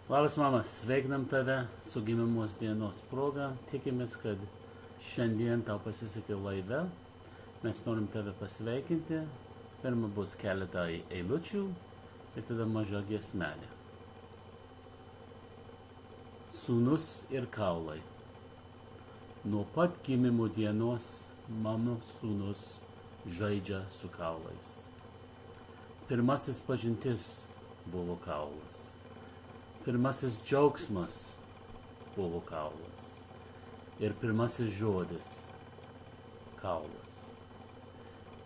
Labas mama, sveikinam tave su gimimos dienos proga. Tikimės, kad šiandien tau pasisekė laive. Mes norim tave pasveikinti. Pirma bus keletą eilučių ir tada maža giesmelė. Sūnus ir kaulai. Nuo pat gimimo dienos mano sūnus žaidžia su kaulais. Pirmasis pažintis buvo kaulas. Pirmasis džiaugsmas buvo kaulas. Ir pirmasis žodis – kaulas.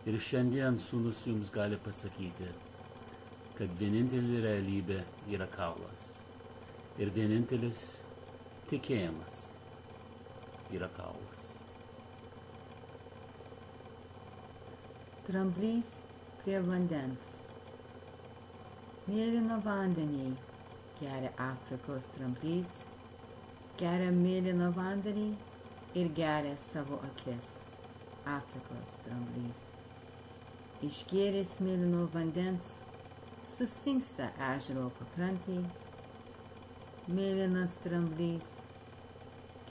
Ir šiandien sūnus jums gali pasakyti, kad vienintelė realybė yra kaulas. Ir vienintelis tikėjimas yra kaulas. Dramblys prie vandens. Mėlyną vandenį geria Afrikos dramblys, geria mėlyną vandenį ir geria savo akis. Afrikos dramblys. Išgėręs mėlyno vandens, sustingsta ežero pakrantė. Mėlynas dramblys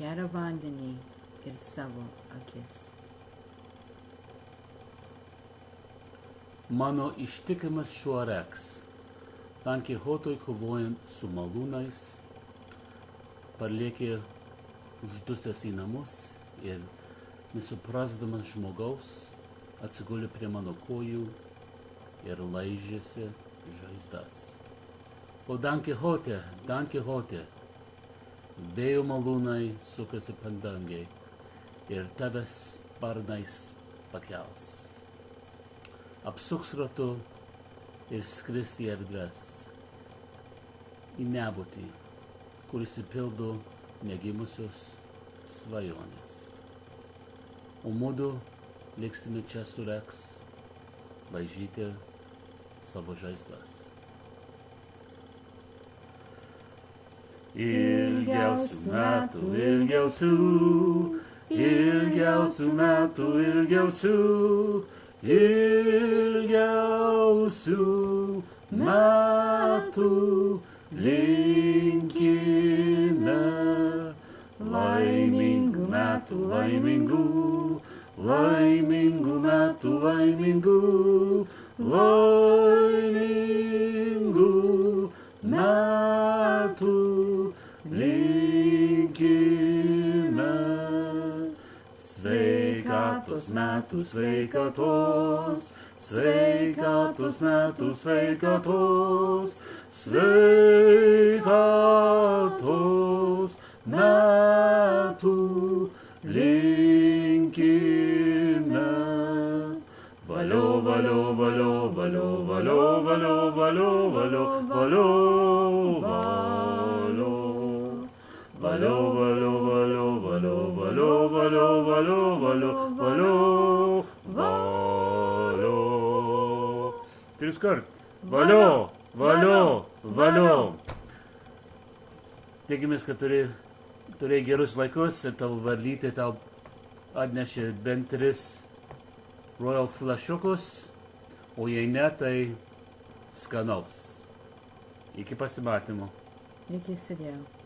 geria vandenį ir savo akis. Mano ištikimas šuoreks. Don Kichotui kovojant su malūnais, parlėkė uždusęs į namus ir nesuprasdamas žmogaus, atsigulė prie mano kojų ir laižėsi žaizdas. O Don Kichote, vėjo malūnai sukasi pandangiai ir tave sparnais pakels. Apsuks ratu ir skris į erdves, į nebūtį, kur išsipildo negimusios svajonės. O mudu liksime čia su Reks, laižyti savo žaizdas. Ilgiausių metų, ilgiausių metų, ilgiausių metų linkime, laimingų metų, laimingų metų, laimingų metų linkime. Sveikatos metų, sveikatos metų linkime. Valio, valio, valio, valio, valio, valio, valio, valio, valio, valio, valio, valio, valio, valio, valio, valio, valio, valio, valio. Tris kart. Valio, valio, valio. Tikimės, kad turėjai gerus laikus ir tavo varlytė tau atnešė bent 3 Royal flašiukus, o jei ne, tai skanaus. Iki pasimatymo. Iki sudėjau.